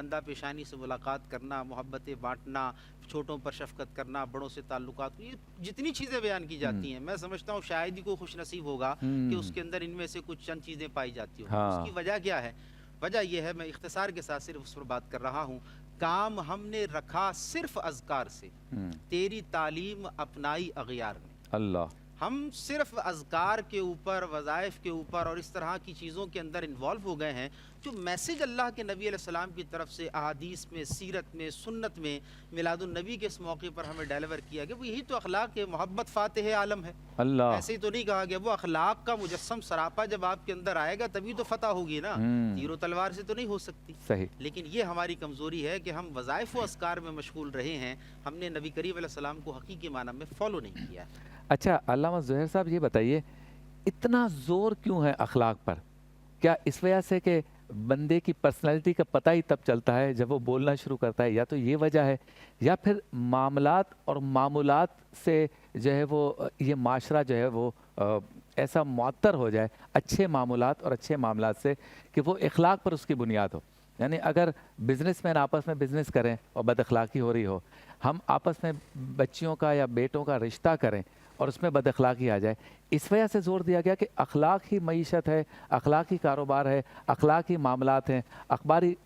خندہ پیشانی سے ملاقات کرنا، محبتیں بانٹنا، چھوٹوں پر شفقت کرنا، بڑوں سے تعلقات، یہ جتنی چیزیں بیان کی جاتی ہیں میں سمجھتا ہوں شاید ہی کوئی خوش نصیب ہوگا کہ اس کے اندر ان میں سے کچھ چند چیزیں پائی جاتی ہوں. اس کی وجہ کیا ہے؟ وجہ یہ ہے، میں اختصار کے ساتھ صرف اس پر بات کر رہا ہوں، کام ہم نے رکھا صرف اذکار سے، تیری تعلیم اپنائی اغیار نے. اللہ، ہم صرف اذکار کے اوپر، وظائف کے اوپر اور اس طرح کی چیزوں کے اندر انوالو ہو گئے ہیں. جو میسج اللہ کے نبی علیہ السلام کی طرف سے احادیث میں، سیرت میں، سنت میں، میلاد النبی کے اس موقع پر ہمیں ڈیلیور کیا گیا، وہ یہی تو اخلاق ہے. محبت فاتح عالم ہے. اللہ، ایسے ہی تو نہیں کہا گیا. وہ اخلاق کا مجسم سراپا جب آپ کے اندر آئے گا تبھی تو فتح ہوگی نا، تیر و تلوار سے تو نہیں ہو سکتی. صحیح. لیکن یہ ہماری کمزوری ہے کہ ہم وظائف و اذکار میں مشغول رہے ہیں، ہم نے نبی کریم علیہ السلام کو حقیقی معنی میں فالو نہیں کیا. اچھا علامہ زہیر صاحب یہ بتائیے، اتنا زور کیوں ہے اخلاق پر؟ کیا اس وجہ سے کہ بندے کی پرسنالٹی کا پتہ ہی تب چلتا ہے جب وہ بولنا شروع کرتا ہے، یا تو یہ وجہ ہے، یا پھر معاملات اور معمولات سے جو ہے وہ یہ معاشرہ جو ہے وہ ایسا معطر ہو جائے اچھے معمولات اور اچھے معاملات سے کہ وہ اخلاق پر اس کی بنیاد ہو. یعنی اگر بزنس مین آپس میں بزنس کریں اور بد اخلاقی ہو رہی ہو، ہم آپس میں بچیوں کا یا بیٹوں کا رشتہ کریں اور اس میں بد اخلاقی آ جائے، اس وجہ سے زور دیا گیا کہ اخلاق ہی معیشت ہے، اخلاقی کاروبار ہے، اخلاقی معاملات ہیں،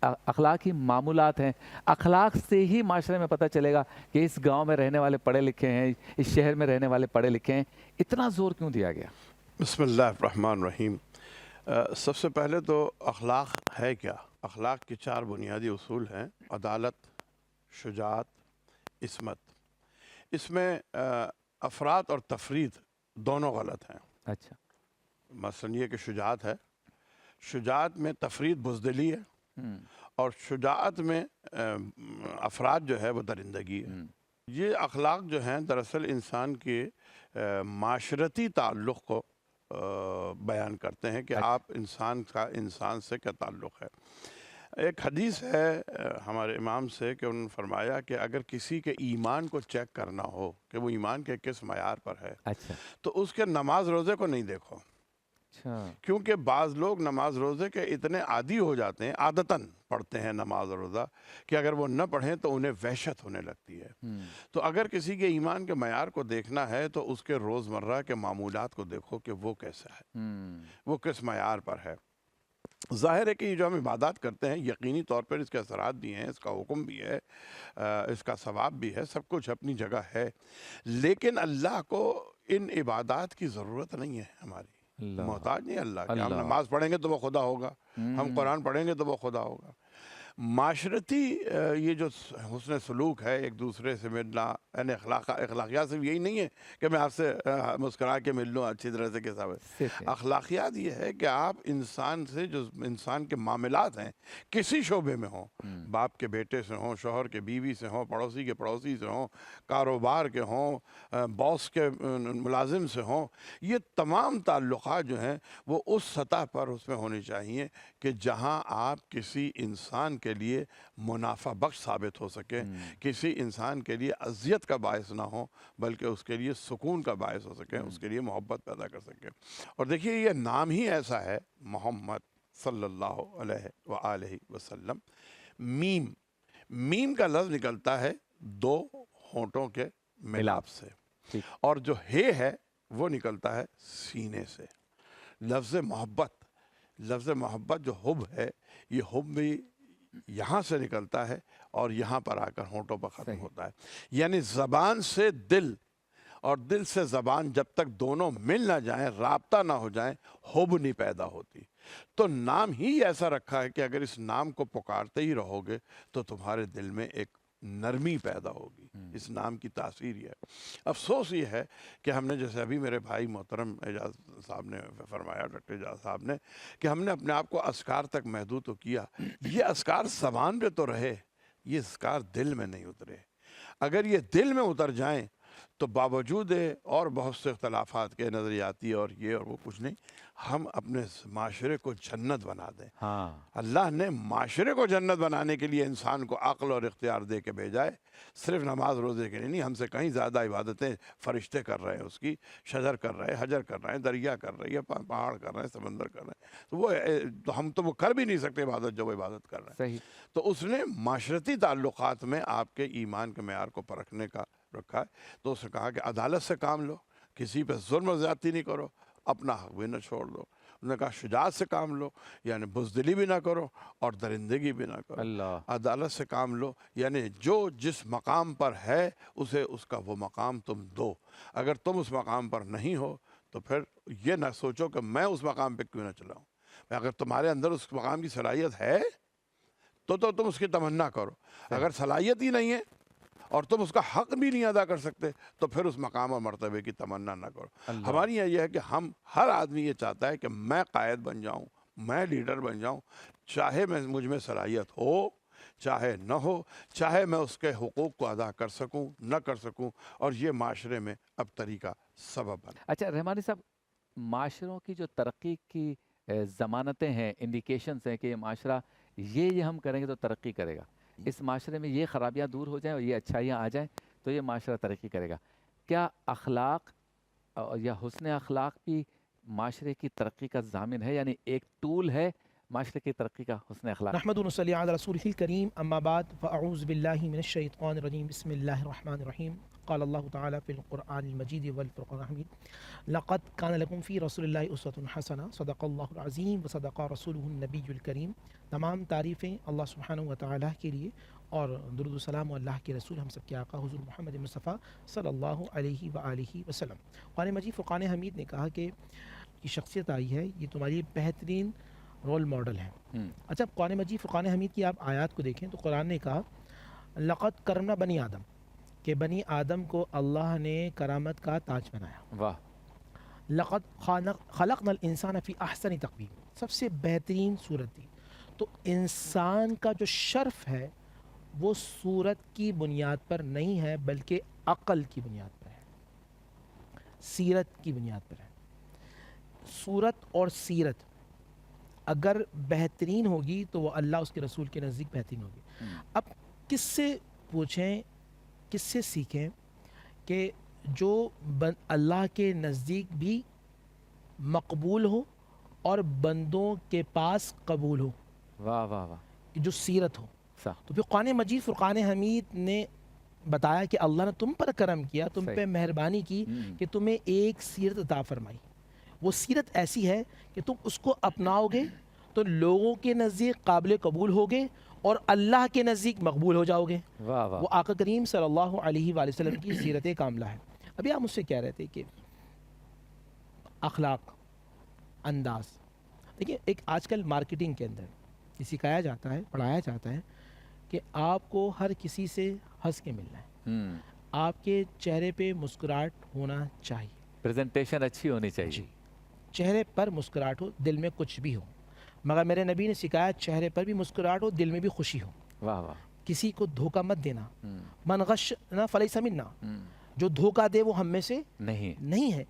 اخلاقی معمولات ہیں. اخلاق سے ہی معاشرے میں پتہ چلے گا کہ اس گاؤں میں رہنے والے پڑھے لکھے ہیں، اس شہر میں رہنے والے پڑھے لکھے ہیں. اتنا زور کیوں دیا گیا؟ بسم اللہ الرحمن الرحیم. سب سے پہلے تو اخلاق ہے کیا؟ اخلاق کے 4 بنیادی اصول ہیں: عدالت، شجاعت، عصمت. اس میں افراد اور تفرید دونوں غلط ہیں. اچھا. مثلا یہ کہ شجاعت ہے، شجاعت میں تفرید بزدلی ہے، اور شجاعت میں افراد جو ہے وہ درندگی ہے. یہ اخلاق جو ہیں دراصل انسان کے معاشرتی تعلق کو بیان کرتے ہیں کہ آپ انسان کا انسان سے کیا تعلق ہے. ایک حدیث ہے ہمارے امام سے کہ انہوں نے فرمایا کہ اگر کسی کے ایمان کو چیک کرنا ہو کہ وہ ایمان کے کس معیار پر ہے، تو اس کے نماز روزے کو نہیں دیکھو. کیونکہ بعض لوگ نماز روزے کے اتنے عادی ہو جاتے ہیں، عادتاً پڑھتے ہیں نماز روزہ، کہ اگر وہ نہ پڑھیں تو انہیں وحشت ہونے لگتی ہے. تو اگر کسی کے ایمان کے معیار کو دیکھنا ہے تو اس کے روزمرہ کے معمولات کو دیکھو کہ وہ کیسا ہے، وہ کس معیار پر ہے. ظاہر ہے کہ یہ جو ہم عبادات کرتے ہیں یقینی طور پر اس کے اثرات بھی ہیں، اس کا حکم بھی ہے، اس کا ثواب بھی ہے، سب کچھ اپنی جگہ ہے. لیکن اللہ کو ان عبادات کی ضرورت نہیں ہے، ہماری محتاج نہیں اللہ کہ ہم نماز پڑھیں گے تو وہ خدا ہوگا، ہم قرآن پڑھیں گے تو وہ خدا ہوگا. معاشرتی یہ جو حسن سلوک ہے، ایک دوسرے سے ملنا، یعنی اخلاقیات صرف یہی نہیں ہے کہ میں آپ سے مسکرا کے مل لوں اچھی طرح سے کے ساتھ. اخلاقیات یہ ہے کہ آپ انسان سے، جو انسان کے معاملات ہیں کسی شعبے میں ہوں، باپ کے بیٹے سے ہوں، شوہر کے بیوی سے ہوں، پڑوسی کے پڑوسی سے ہوں، کاروبار کے ہوں، باس کے ملازم سے ہوں، یہ تمام تعلقات جو ہیں وہ اس سطح پر اس میں ہونی چاہیے کہ جہاں آپ کسی انسان کے لیے منافع بخش ثابت ہو سکے، کسی انسان کے لیے اذیت کا باعث نہ ہو بلکہ اس کے لیے سکون کا باعث ہو سکے، اس کے لیے محبت پیدا کر سکے. اور دیکھیے یہ نام ہی ایسا ہے محمد صلی اللہ علیہ وآلہ وسلم. میم کا لفظ نکلتا ہے 2 ہونٹوں کے ملاپ سے، اور جو ہے وہ نکلتا ہے سینے سے. لفظ محبت جو حب ہے، یہ حب بھی یہاں سے نکلتا ہے اور یہاں پر آ کر ہونٹوں پر ختم ہوتا ہے. یعنی زبان سے دل اور دل سے زبان جب تک دونوں مل نہ جائیں، رابطہ نہ ہو جائیں، حب نہیں پیدا ہوتی. تو نام ہی ایسا رکھا ہے کہ اگر اس نام کو پکارتے ہی رہو گے تو تمہارے دل میں ایک نرمی پیدا ہوگی. اس نام کی تاثیر یہ ہے. افسوس یہ ہے کہ ہم نے، جیسے ابھی میرے بھائی محترم اعجاز صاحب نے فرمایا، ڈاکٹر اعجاز صاحب نے، کہ ہم نے اپنے آپ کو اذکار تک محدود تو کیا. یہ اذکار زبان پہ تو رہے، یہ اذکار دل میں نہیں اترے. اگر یہ دل میں اتر جائیں تو باوجود اور بہت سے اختلافات کے نظریاتی اور یہ اور وہ کچھ نہیں، ہم اپنے معاشرے کو جنت بنا دیں۔ ہاں اللہ نے معاشرے کو جنت بنانے کے لیے انسان کو عقل اور اختیار دے کے بھیجا ہے، صرف نماز روزے کے لیے نہیں۔ ہم سے کہیں زیادہ عبادتیں فرشتے کر رہے ہیں، اس کی شجر کر رہے ہیں، حجر کر رہے ہیں، دریا کر رہی ہے، پہاڑ کر رہے ہیں، سمندر کر رہے ہیں، تو تو ہم تو وہ کر بھی نہیں سکتے عبادت جو وہ عبادت کر رہے ہیں۔ صحیح۔ تو اس نے معاشرتی تعلقات میں آپ کے ایمان کے معیار کو پرکھنے کا رکھا ہے، تو اس نے کہا کہ عدالت سے کام لو، کسی پہ ظلم و زیادتی نہیں کرو، اپنا حق بھی نہ چھوڑ دو۔ انہوں نے کہا شجاعت سے کام لو، یعنی بزدلی بھی نہ کرو اور درندگی بھی نہ کرو۔ اللہ، عدالت سے کام لو، یعنی جو جس مقام پر ہے اسے اس کا وہ مقام تم دو۔ اگر تم اس مقام پر نہیں ہو تو پھر یہ نہ سوچو کہ میں اس مقام پہ کیوں نہ چلاؤں۔ اگر تمہارے اندر اس مقام کی صلاحیت ہے تو تم اس کی تمنا کرو، اگر صلاحیت ہی نہیں ہے اور تم اس کا حق بھی نہیں ادا کر سکتے تو پھر اس مقام اور مرتبے کی تمنا نہ کرو۔ اللہ، ہماری یہ ہے کہ ہر آدمی یہ چاہتا ہے کہ میں قائد بن جاؤں، میں لیڈر بن جاؤں، چاہے مجھ میں صلاحیت ہو چاہے نہ ہو، چاہے میں اس کے حقوق کو ادا کر سکوں نہ کر سکوں، اور یہ معاشرے میں اب طریقہ سبب بنا۔ اچھا رحمانی صاحب، معاشروں کی جو ترقی کی ضمانتیں ہیں، انڈیکیشنز ہیں کہ یہ معاشرہ یہ ہم کریں گے تو ترقی کرے گا، اس معاشرے میں یہ خرابیاں دور ہو جائیں اور یہ اچھائیاں آ جائیں تو یہ معاشرہ ترقی کرے گا۔ کیا اخلاق یا حسن اخلاق بھی معاشرے کی ترقی کا ضامن ہے، یعنی ایک ٹول ہے معاشرے کی ترقی کا حسن اخلاق؟ نحمد و نصلی علی رسولہ الکریم، اما بعد فاعوذ باللہ من الشیطان الرجیم، بسم اللہ الرحمن الرحیم۔ قال اللہ تعالی فی القرآن المجید والفرقان الحمید، لقد کان لکم فی رسول اللہ اسوۃ حسنہ، صدق اللہ العظیم و صدق رسولہ النبی الکریم۔ تمام تعریفیں اللہ سبحانہ و تعالیٰ کے لیے اور درود و سلام اللہ کے رسول ہم سب کے آقا حضور محمد مصطفیٰ صلی اللہ علیہ وآلہ وسلم۔ قرآن مجید فرقان حمید نے کہا کہ یہ شخصیت آئی ہے، یہ تمہاری بہترین رول ماڈل ہے۔ اچھا، قرآن مجید فرقان حمید کی آپ آیات کو دیکھیں تو قرآن نے کہا لقد کرمنا بنی آدم، کہ بنی آدم کو اللہ نے کرامت کا تاج بنایا۔ واہ، لقد خلقنا الانسان فی احسن تقویم، سب سے بہترین صورت دی۔ تو انسان کا جو شرف ہے وہ صورت کی بنیاد پر نہیں ہے بلکہ عقل کی بنیاد پر ہے، سیرت کی بنیاد پر ہے۔ صورت اور سیرت اگر بہترین ہوگی تو وہ اللہ اس کے رسول کے نزدیک بہترین ہوگی۔ اب کس سے پوچھیں، کس سے سیکھیں کہ جو اللہ کے نزدیک بھی مقبول ہو اور بندوں کے پاس قبول ہو، واہ واہ واہ، جو سیرت ہو۔ صح، تو پھر قرآن مجید فرقان حمید نے بتایا کہ اللہ نے تم پر کرم کیا، تم صحیح، پہ مہربانی کی کہ تمہیں ایک سیرت عطا فرمائی۔ وہ سیرت ایسی ہے کہ تم اس کو اپناؤ گے تو لوگوں کے نزدیک قابل قبول ہوگے اور اللہ کے نزدیک مقبول ہو جاؤ گے۔ واہ واہ، وہ آقا کریم صلی اللہ علیہ وآلہ وسلم کی سیرت کاملہ ہے۔ ابھی آپ مجھ سے کہہ رہے تھے کہ اخلاق، انداز، دیکھیے ایک آج کل مارکیٹنگ کے اندر یہ سکھایا جاتا ہے، پڑھایا جاتا ہے کہ آپ کو ہر کسی سے ہنس کے ملنا ہے، آپ کے چہرے پہ مسکراہٹ ہونا چاہیے، پریزنٹیشن اچھی ہونی چاہیے۔ جی، چہرے پر مسکراہٹ ہو، دل میں کچھ بھی ہو، مگر میرے نبی نے سکھایا چہرے پر بھی مسکراہٹ ہو، دل میں بھی خوشی ہو۔ واہ واہ، کسی کو دھوکہ مت دینا، من غشنا فلیس منا، جو دھوکہ دے وہ ہم میں سے نہیں ہے۔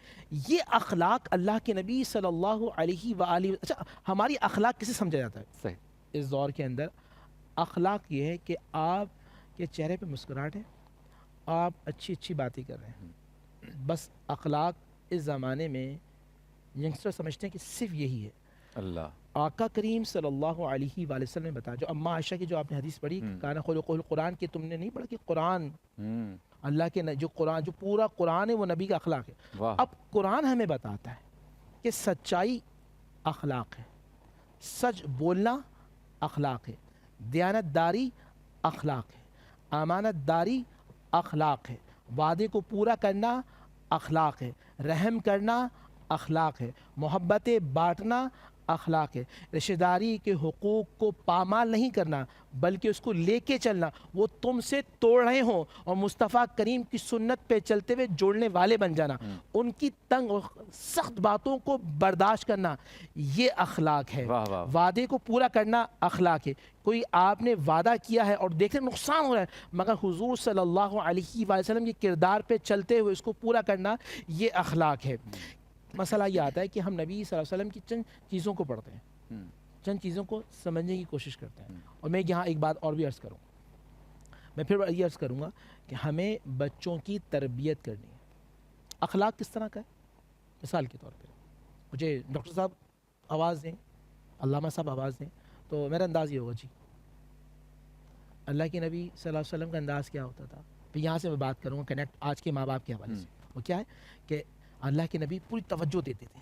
یہ اخلاق اللہ کے نبی صلی اللہ علیہ وآلہ۔ اچھا، ہماری اخلاق کسے سمجھا جاتا ہے صحیح، اس دور کے اندر؟ اخلاق یہ ہے کہ آپ کے چہرے پہ مسکراہٹ ہے، آپ اچھی اچھی باتیں کر رہے ہیں۔ بس اخلاق اس زمانے میں ینگسٹر سمجھتے ہیں کہ صرف یہی ہے۔ اللہ، آقا کریم صلی اللہ علیہ وآلہ وسلم نے بتایا، جو اما عائشہ کی جو آپ نے حدیث پڑھی، کان خلقہ القرآن، کی تم نے نہیں پڑھا کہ قرآن اللہ کے جو قرآن، جو پورا قرآن ہے وہ نبی کا اخلاق ہے۔ واہ، اب قرآن ہمیں بتاتا ہے کہ سچائی اخلاق ہے، سچ بولنا اخلاق ہے، دیانت داری اخلاق ہے، امانت داری اخلاق ہے، وعدے کو پورا کرنا اخلاق ہے، رحم کرنا اخلاق ہے، محبت بانٹنا اخلاق ہے. رشتہ داری کے حقوق کو پامال نہیں کرنا بلکہ اس کو لے کے چلنا. وہ تم سے توڑ رہے ہوں اور مصطفیٰ کریم کی سنت پہ چلتے ہوئے جوڑنے والے بن جانا. ان کی تنگ اور سخت باتوں کو برداشت کرنا یہ اخلاق ہے. وعدے کو پورا کرنا اخلاق ہے. کوئی آپ نے وعدہ کیا ہے اور دیکھیں نقصان ہو رہا ہے مگر حضور صلی اللہ علیہ وآلہ وسلم کے کردار پہ چلتے ہوئے اس کو پورا کرنا یہ اخلاق ہے. مسئلہ یہ آتا ہے کہ ہم نبی صلی اللہ علیہ وسلم کی چند چیزوں کو پڑھتے ہیں, چند چیزوں کو سمجھنے کی کوشش کرتے ہیں. اور میں یہاں ایک بات اور بھی عرض کروں, میں پھر یہ عرض کروں گا کہ ہمیں بچوں کی تربیت کرنی ہے. اخلاق کس طرح کا ہے؟ مثال کے طور پہ مجھے ڈاکٹر صاحب آواز دیں, علامہ صاحب آواز دیں تو میرا انداز یہ ہوگا جی اللہ کے نبی صلی اللہ علیہ وسلم کا انداز کیا ہوتا تھا. پھر یہاں سے میں بات کروں گا کنیکٹ آج کے ماں باپ کے حوالے سے. وہ کیا ہے کہ اللہ کے نبی پوری توجہ دیتے تھے.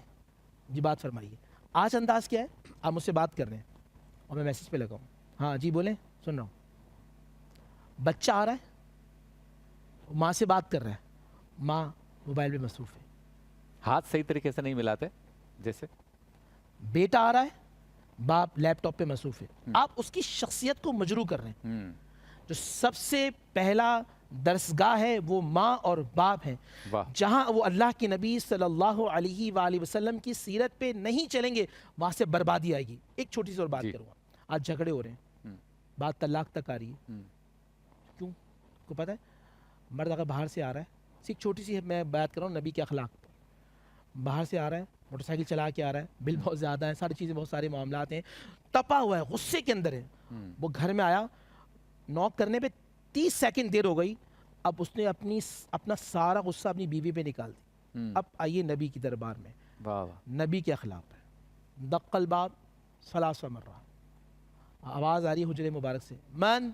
جی بات فرمائیے آج انداز کیا ہے؟ آپ مجھ سے بات کر رہے ہیں اور میں میسیج پہ لگا ہوں. ہاں جی بولیں, سن رہا ہوں. بچہ آ رہا ہے, ماں سے بات کر رہا ہے, ماں موبائل پہ مصروف ہے, ہاتھ صحیح طریقے سے نہیں ملاتے. جیسے بیٹا آ رہا ہے, باپ لیپ ٹاپ پہ مصروف ہے. آپ اس کی شخصیت کو مجروح کر رہے ہیں. جو سب سے پہلا درسگاہ ہے وہ ماں اور باپ ہیں. جہاں وہ اللہ کے نبی صلی اللہ علیہ وآلہ وسلم کی سیرت پہ نہیں چلیں گے وہاں سے بربادی آئے گی. ایک چھوٹی سی اور بات کروں گا. آج جھگڑے ہو رہے ہیں, بات طلاق تک آ رہی ہے. کیوں؟ کو پتہ ہے مرد اگر باہر سے آ رہا ہے, ایک چھوٹی سی میں بات کر رہا ہوں نبی کے اخلاق پر. باہر سے آ رہا ہے, موٹر سائیکل چلا کے آ رہا ہے, بل بہت زیادہ ہے, ساری چیزیں بہت سارے معاملات ہیں, تپا ہوا ہے, غصے کے اندر ہے. وہ گھر میں آیا, نوک کرنے پہ 30 سیکنڈ دیر ہو گئی, اب اس نے اپنا سارا غصہ اپنی بیوی پہ نکال دی. اب آئیے نبی کی دربار میں, نبی کے اخلاق ہے. دق الباب ثلاث مرات, آواز آ رہی ہے حجرے مبارک سے, من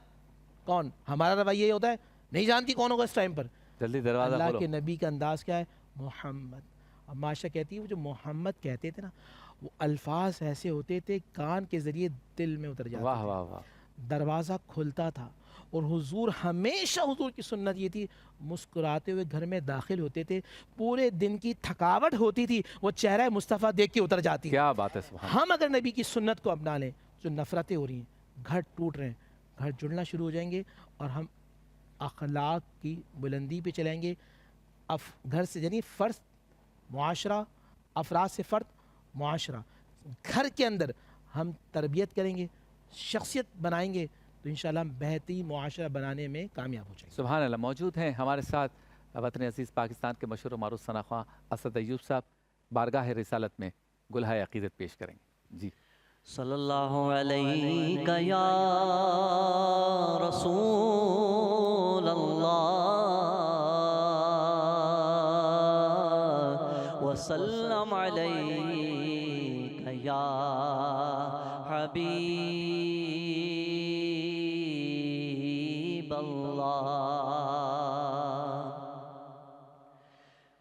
کون؟ ہمارا رویہ یہ ہوتا ہے نہیں جانتی کون ہوگا اس ٹائم پر. جلدی دروازہ کھولو. اللہ کے نبی کا انداز کیا ہے؟ محمد. اب معاشہ کہتی ہے وہ جو محمد کہتے تھے نا وہ الفاظ ایسے ہوتے تھے کان کے ذریعے دل میں اتر جاتے واہ تھے. واہ واہ. دروازہ کھلتا تھا اور حضور ہمیشہ, حضور کی سنت یہ تھی مسکراتے ہوئے گھر میں داخل ہوتے تھے. پورے دن کی تھکاوٹ ہوتی تھی وہ چہرہ مصطفیٰ دیکھ کے اتر جاتی. کیا بات ہے, سبحان. ہم اگر نبی کی سنت کو اپنا لیں, جو نفرتیں ہو رہی ہیں, گھر ٹوٹ رہے ہیں, گھر جڑنا شروع ہو جائیں گے اور ہم اخلاق کی بلندی پہ چلیں گے. گھر سے یعنی فرد معاشرہ, افراد سے فرد معاشرہ, گھر کے اندر ہم تربیت کریں گے, شخصیت بنائیں گے تو انشاءاللہ ہم بہترین معاشرہ بنانے میں کامیاب ہو جائیں گے. سبحان اللہ. موجود ہیں ہمارے ساتھ وطن عزیز پاکستان کے مشہور و معروف ثنا خواں اسد ایوب صاحب, بارگاہ رسالت میں گلہائے عقیدت پیش کریں گے. جی. صلی اللہ علیہ یا رسول اللہ وسلم علیک یا حبیب اللہ.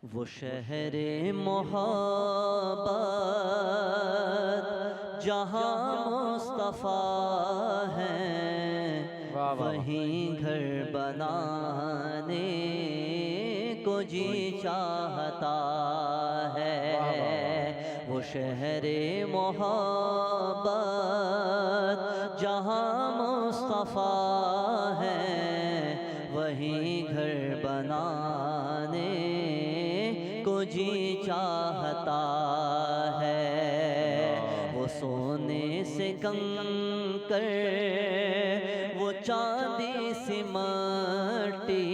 وہ شہر محبت جہاں مصطفیٰ ہیں وہیں گھر بنانے کو جی چاہتا ہے. وہ شہر محبت جہاں مصطفیٰ ہیں وہیں گھر بنانے کو جی چاہتا ہے. وہ سونے سے کنکر وہ چاندی سی مٹی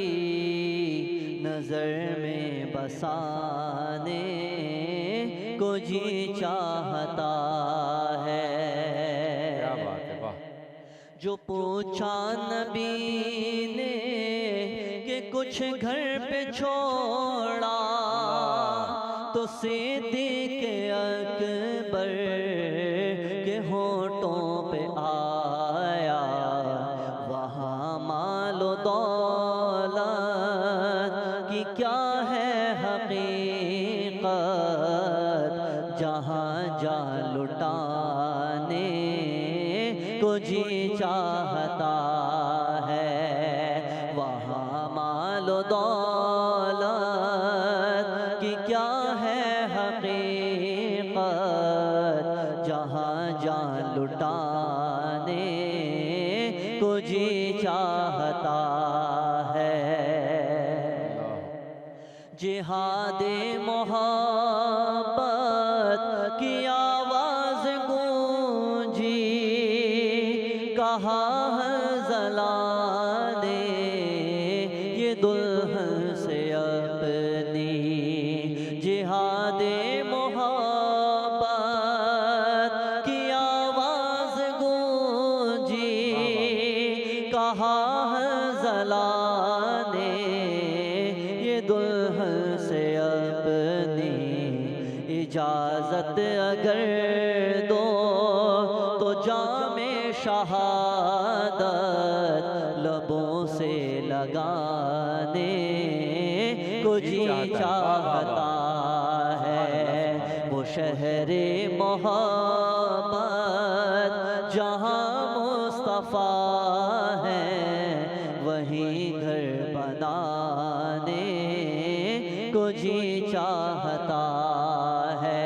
نظر میں بسانے کو جی چاہتا ہے. جو پوچھا نبی نے کہ کچھ گھر پہ چھوڑا تو صدیق اکبر کے ہونٹوں پہ آیا. وہاں مال و دولت کی کیا ہے حقیقت جہاں جا لٹانے کو جی چاہتا ہے. وہاں مال و دولت کی کیا ہے حقیقت جہاں چاہتا ہے جہاد محبت کی آواز گونجی کہا حنظلہ نے یہ دلہن سے اپنی جہاد محبت کی آواز گونجی کہا حنظلہ نے یہ دلہن سے اپنی اجازت اگر دو تو جام شہادت لبوں سے لگانے کو جی چاہتا ہے وہ شہر محبت جہاں مصطفیٰ ہے وہیں گھر بنانے کو جی چاہتا ہے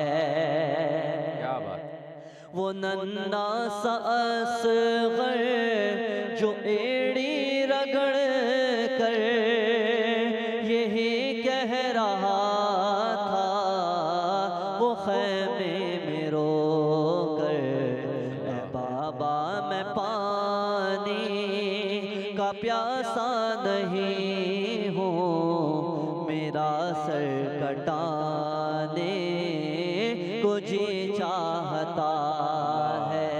کیا بات وہ ننھا سا اصغر جو ایڑی رگڑ کر یہی کہہ رہا تھا وہ خیمے میں رو کر اے بابا میں پانی کا پیاسا نہیں ہوں میرا سر کٹانے کو جی چاہتا ہے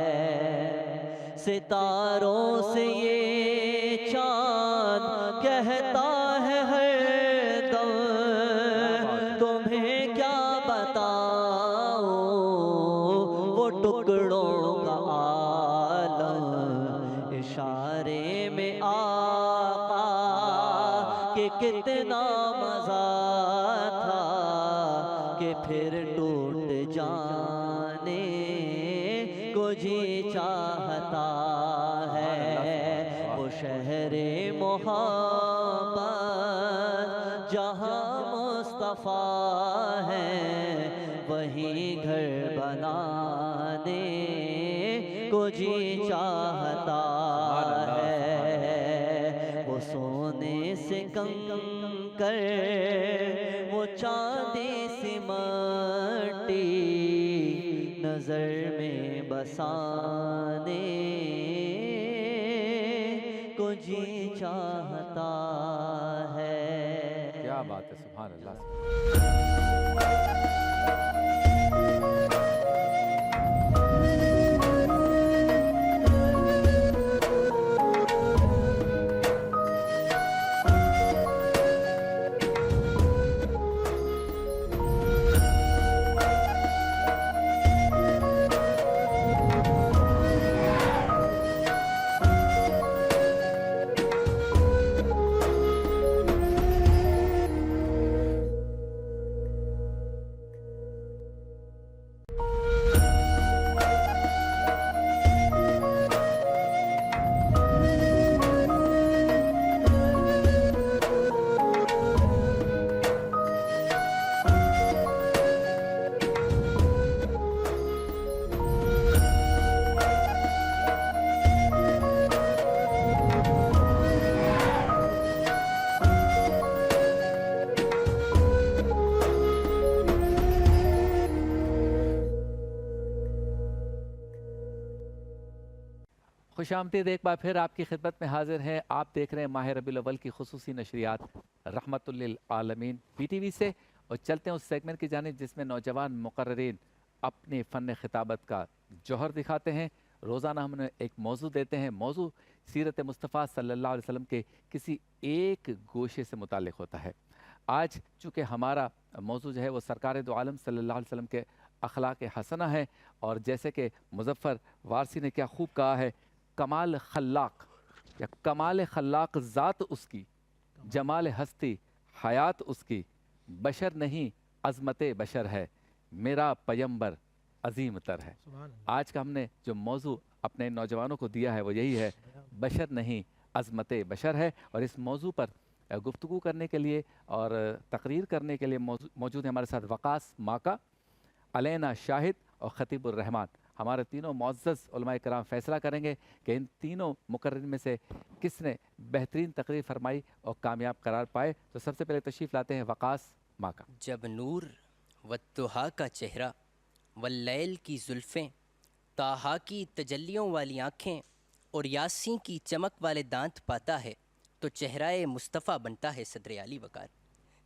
ستاروں سے یہ چاند کہتا ہے ہر دم تمہیں کیا بتاؤں وہ ٹکڑوں کا عالم اشارے میں آقا کہ کتنا مزہ تھا کہ پھر ٹوٹ جانے کو جی چاہتا ہے وہ شہر محبت جہاں مصطفیٰ ہے وہیں گھر بنانے کو جی چاہتا ہے وہ سونے سے کنکر وہ چاندی سی مٹی نظر میں بسانے کو جی چاہتا ہے کیا بات ہے سبحان اللہ خوش آمدید ایک بار پھر آپ کی خدمت میں حاضر ہیں. آپ دیکھ رہے ہیں ماہ ربیع الاول کی خصوصی نشریات رحمت للعالمین پی ٹی وی سے، اور چلتے ہیں اس سیگمنٹ کی جانب جس میں نوجوان مقررین اپنے فن خطابت کا جوہر دکھاتے ہیں. روزانہ ہم انہیں ایک موضوع دیتے ہیں. موضوع سیرت مصطفیٰ صلی اللہ علیہ وسلم کے کسی ایک گوشے سے متعلق ہوتا ہے. آج چونکہ ہمارا موضوع جو ہے وہ سرکار دو عالم صلی اللہ علیہ وسلم کے اخلاق حسنہ ہے، اور جیسے کہ مظفر وارسی نے کیا خوب کہا ہے، کمال خلاق یا کمال خلاق ذات اس کی، جمال ہستی حیات اس کی، بشر نہیں عظمت بشر ہے، میرا پیمبر عظیم تر ہے. آج کا ہم نے جو موضوع اپنے نوجوانوں کو دیا ہے وہ یہی ہے، بشر نہیں عظمت بشر ہے. اور اس موضوع پر گفتگو کرنے کے لیے اور تقریر کرنے کے لیے موجود ہے ہمارے ساتھ وقاص ماکا، علینا شاہد اور خطیب الرحمان. ہمارے تینوں معزز علماء کرام فیصلہ کریں گے کہ ان تینوں مقررین میں سے کس نے بہترین تقریر فرمائی اور کامیاب قرار پائے. تو سب سے پہلے تشریف لاتے ہیں وقاص ماکا. جب نور والضحیٰ کا چہرہ واللیل کی زلفیں، طٰہٰ کی تجلیوں والی آنکھیں اور یاسین کی چمک والے دانت پاتا ہے تو چہرہ مصطفیٰ بنتا ہے صدر عالی وقار.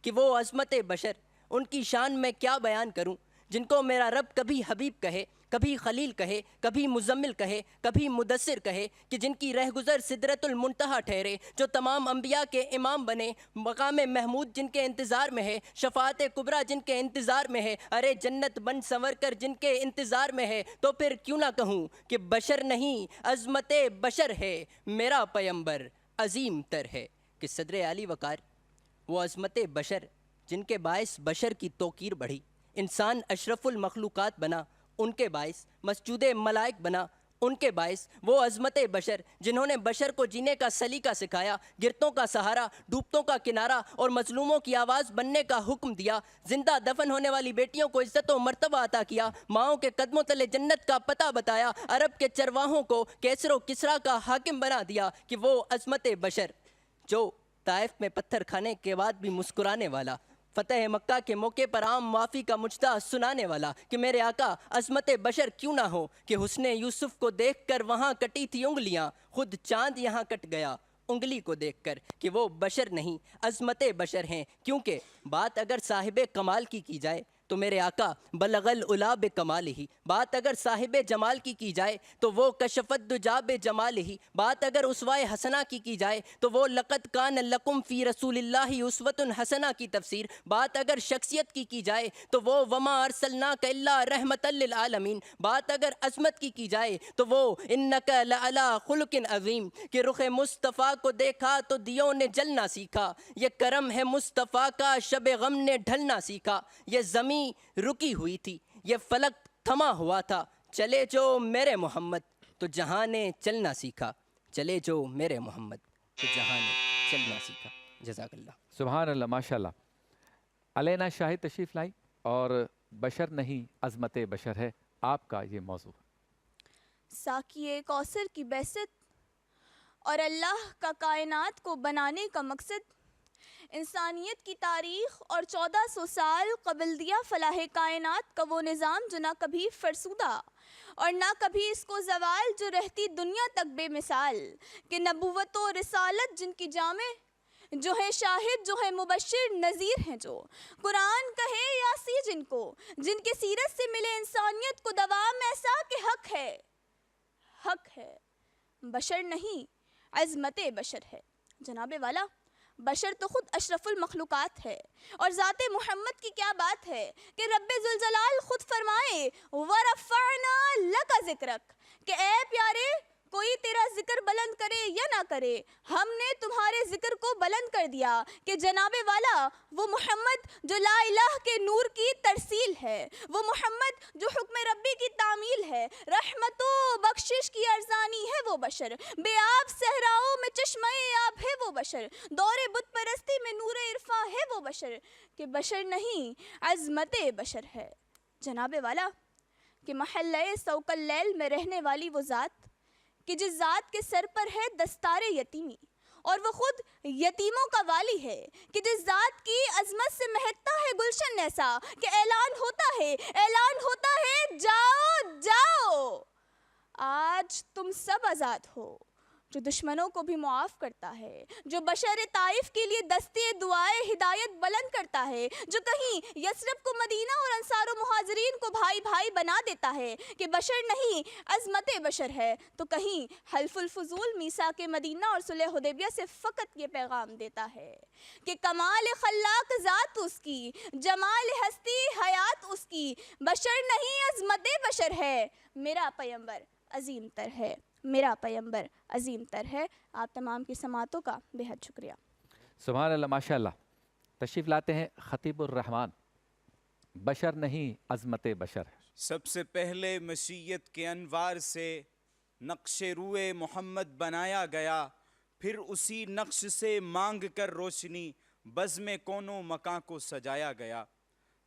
کہ وہ عظمت بشر، ان کی شان میں کیا بیان کروں، جن کو میرا رب کبھی حبیب کہے، کبھی خلیل کہے، کبھی مزمل کہے، کبھی مدثر کہے، کہ جن کی رہگزر سدرۃ المنتہا ٹھہرے، جو تمام انبیاء کے امام بنے، مقام محمود جن کے انتظار میں ہے، شفاعت کبریٰ جن کے انتظار میں ہے، ارے جنت بن سنور کر جن کے انتظار میں ہے. تو پھر کیوں نہ کہوں کہ بشر نہیں عظمت بشر ہے، میرا پیمبر عظیم تر ہے. کہ صدر عالی وقار وہ عظمت بشر جن کے باعث بشر کی توقیر بڑھی، انسان اشرف المخلوقات بنا ان کے باعث، مسجود ملائک بنا ان کے باعث، وہ عظمت بشر جنہوں نے بشر کو جینے کا سلیقہ سکھایا، گرتوں کا سہارا، ڈوبتوں کا کنارہ اور مظلوموں کی آواز بننے کا حکم دیا، زندہ دفن ہونے والی بیٹیوں کو عزت و مرتبہ عطا کیا، ماؤں کے قدموں تلے جنت کا پتہ بتایا، عرب کے چرواہوں کو کیسر و کسریٰ کا حاکم بنا دیا. کہ وہ عظمت بشر جو طائف میں پتھر کھانے کے بعد بھی مسکرانے والا، فتح مکہ کے موقع پر عام معافی کا مجدہ سنانے والا. کہ میرے آقا عظمت بشر کیوں نہ ہو، کہ حسن یوسف کو دیکھ کر وہاں کٹی تھی انگلیاں، خود چاند یہاں کٹ گیا انگلی کو دیکھ کر. کہ وہ بشر نہیں عظمت بشر ہیں. کیونکہ بات اگر صاحب کمال کی جائے تو میرے آقا بلغ العلا بکمال ہی، بات اگر صاحب جمال کی جائے تو وہ کشف الدجا بجمال ہی، بات اگر اسوہ حسنہ کی جائے تو وہ لقد کان لکم فی رسول اللہ اسوۃ حسنہ کی تفسیر، بات اگر شخصیت کی جائے تو وہ وما ارسلناک الا رحمۃ للعالمین، بات اگر عظمت کی جائے تو وہ انک لعلی خلق عظیم. کہ رخ مصطفیٰ کو دیکھا تو دیوں نے جلنا سیکھا، یہ کرم ہے مصطفیٰ کا شب غم نے ڈھلنا سیکھا. یہ زمین رکی ہوئی تھی، یہ فلک تھما ہوا تھا، چلے جو میرے محمد تو جہاں نے چلنا سیکھا، چلے جو میرے محمد تو جہاں نے چلنا سیکھا. جزاک اللہ. سبحان اللہ، ماشاء اللہ. علینا شاہد تشریف لائی اور بشر نہیں عظمت بشر ہے، آپ کا یہ موضوع. ساقیے کوثر کی بعثت اور اللہ کا کائنات کو بنانے کا مقصد، انسانیت کی تاریخ اور 1400 سال قبل دیا فلاح کائنات کا وہ نظام جو نہ کبھی فرسودہ اور نہ کبھی اس کو زوال، جو رہتی دنیا تک بے مثال. کہ نبوت و رسالت جن کی جامع، جو ہے شاہد، جو ہے مبشر نذیر ہیں، جو قرآن کہے یاسی جن کو، جن کے سیرت سے ملے انسانیت کو دوام ایسا کہ حق ہے، حق ہے. بشر نہیں عظمت بشر ہے. جناب والا بشر تو خود اشرف المخلوقات ہے، اور ذات محمد کی کیا بات ہے کہ رب ذوالجلال خود فرمائے وَرَفَعْنَا لَكَ ذِكْرَكَ، کہ اے پیارے کوئی تیرا ذکر بلند کرے یا نہ کرے، ہم نے تمہارے ذکر کو بلند کر دیا. کہ جناب والا وہ محمد جو لا الہ کے نور کی ترسیل ہے، وہ محمد جو حکم ربی کی تعمیل ہے، رحمت و بخشش کی ارزانی ہے وہ بشر، بے آب صحراؤں میں چشمہ آب ہے وہ بشر، دور بت پرستی میں نور عرفاں ہے وہ بشر. کہ بشر نہیں عظمت بشر ہے. جناب والا کہ محلہ سوق اللیل میں رہنے والی وہ ذات کہ جس ذات کے سر پر ہے دستار یتیمی اور وہ خود یتیموں کا والی ہے، کہ جس ذات کی عظمت سے مہکتا ہے گلشن ایسا کہ اعلان ہوتا ہے جاؤ جاؤ. آج تم سب آزاد ہو، جو دشمنوں کو بھی معاف کرتا ہے، جو بشر طائف کے لیے دستے دعائے ہدایت بلند کرتا ہے، جو کہیں یثرب کو مدینہ اور انصار و مہاجرین کو بھائی بھائی بنا دیتا ہے. کہ بشر نہیں عظمت بشر ہے، تو کہیں حلف الفضول میثاق مدینہ اور صلح حدیبیہ سے فقط یہ پیغام دیتا ہے کہ کمال خلاق ذات اس کی، جمال ہستی حیات اس کی، بشر نہیں عظمت بشر ہے. میرا پیمبر عظیم تر ہے، میرا پیمبر عظیم تر ہے. آپ تمام کی سماعتوں کا بے حد شکریہ. سبحان اللہ، ماشاء اللہ. تشریف لاتے ہیں خطیب الرحمان. بشر نہیں عظمت بشر ہے. سب سے پہلے مشیت کے انوار سے نقش روئے محمد بنایا گیا، پھر اسی نقش سے مانگ کر روشنی بزم کونوں مکاں کو سجایا گیا.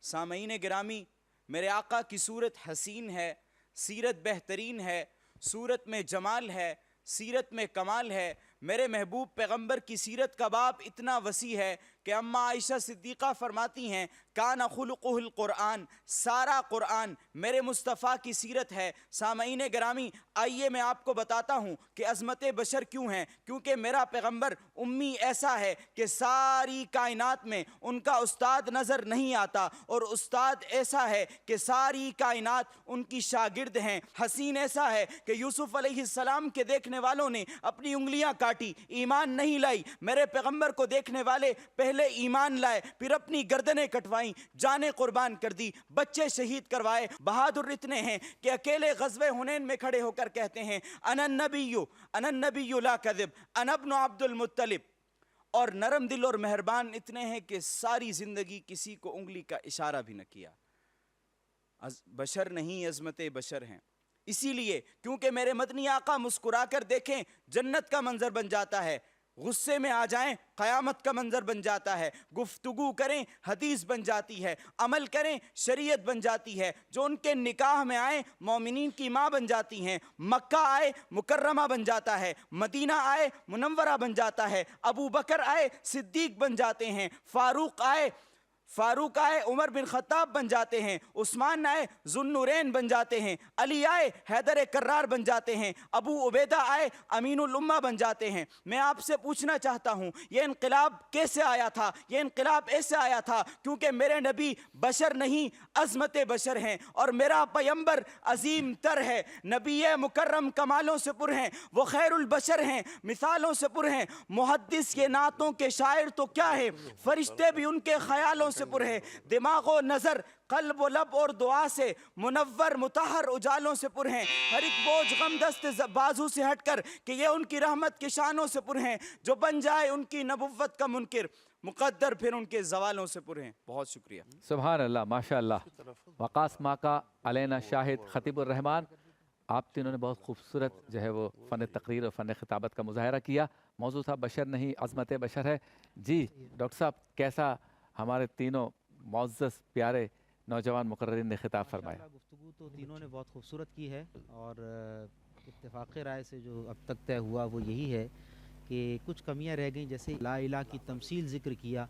سامعین گرامی، میرے آقا کی صورت حسین ہے، سیرت بہترین ہے، صورت میں جمال ہے، سیرت میں کمال ہے۔ میرے محبوب پیغمبر کی سیرت کا باب اتنا وسیع ہے کہ اماں عائشہ صدیقہ فرماتی ہیں کان خلقہ القرآن، سارا قرآن میرے مصطفیٰ کی سیرت ہے۔ سامعین گرامی، آئیے میں آپ کو بتاتا ہوں کہ عظمت بشر کیوں ہیں، کیونکہ میرا پیغمبر امی ایسا ہے کہ ساری کائنات میں ان کا استاد نظر نہیں آتا، اور استاد ایسا ہے کہ ساری کائنات ان کی شاگرد ہیں۔ حسین ایسا ہے کہ یوسف علیہ السلام کے دیکھنے والوں نے اپنی انگلیاں کاٹی، ایمان نہیں لائی۔ میرے پیغمبر کو دیکھنے والے پہلے ایمان لائے، پھر اپنی گردنیں کٹوائیں، جانیں قربان کر دی، بچے شہید کروائے۔ بہادر اتنے ہیں کہ اکیلے غزوہ حنین میں کھڑے ہو کر کہتے ہیں انا النبی لا کذب، انا ابن عبد المطلب۔ اور نرم دل اور مہربان اتنے ہیں کہ ساری زندگی کسی کو انگلی کا اشارہ بھی نہ کیا۔ بشر نہیں، عظمت بشر ہیں۔ اسی لیے کیونکہ میرے مدنی آقا مسکرا کر دیکھیں جنت کا منظر بن جاتا ہے، غصے میں آ جائیں قیامت کا منظر بن جاتا ہے، گفتگو کریں حدیث بن جاتی ہے، عمل کریں شریعت بن جاتی ہے۔ جو ان کے نکاح میں آئیں مومنین کی ماں بن جاتی ہیں، مکہ آئے مکرمہ بن جاتا ہے، مدینہ آئے منورہ بن جاتا ہے، ابو بکر آئے صدیق بن جاتے ہیں، فاروق آئے عمر بن خطاب بن جاتے ہیں، عثمان آئے ذوالنورین بن جاتے ہیں، علی آئے حیدر کرار بن جاتے ہیں، ابو عبیدہ آئے امین الامہ بن جاتے ہیں۔ میں آپ سے پوچھنا چاہتا ہوں یہ انقلاب کیسے آیا تھا؟ یہ انقلاب ایسے آیا تھا کیونکہ میرے نبی بشر نہیں، عظمت بشر ہیں، اور میرا پیغمبر عظیم تر ہے، نبی مکرم کمالوں سے پر ہیں، وہ خیر البشر ہیں، مثالوں سے پر ہیں، محدث کے نعتوں کے شاعر تو کیا ہے، فرشتے بھی ان کے خیالوں سے پر ہے، دماغ و نظر قلب و لب اور دعا سے منور مطہر اجالوں سے پر ہیں، ہر ایک بوجھ غم دست بازو سے ہٹ کر کہ یہ ان کی رحمت کی شانوں سے پر ہیں، جو بن جائے ان کی نبوت کا منکر مقدر پھر ان کے زوالوں سے پر ہیں۔ بہت شکریہ۔ سبحان اللہ، ماشاء اللہ۔ وقاص ماکا، علینا شاہد، خطیب الرحمان، آپ تینوں نے بہت خوبصورت جو ہے وہ فن تقریر اور فن خطابت کا مظاہرہ کیا۔ موضوع تھا بشر نہیں عظمت بشر ہے۔ جی ڈاکٹر صاحب، کیسا ہمارے تینوں معزز پیارے نوجوان مقررین نے خطاب فرمایا؟ گفتگو تو تینوں نے بہت خوبصورت کی ہے، اور اتفاق رائے سے جو اب تک طے ہوا وہ یہی ہے کہ کچھ کمیاں رہ گئیں، جیسے لا الہ کی تمثیل ذکر کیا،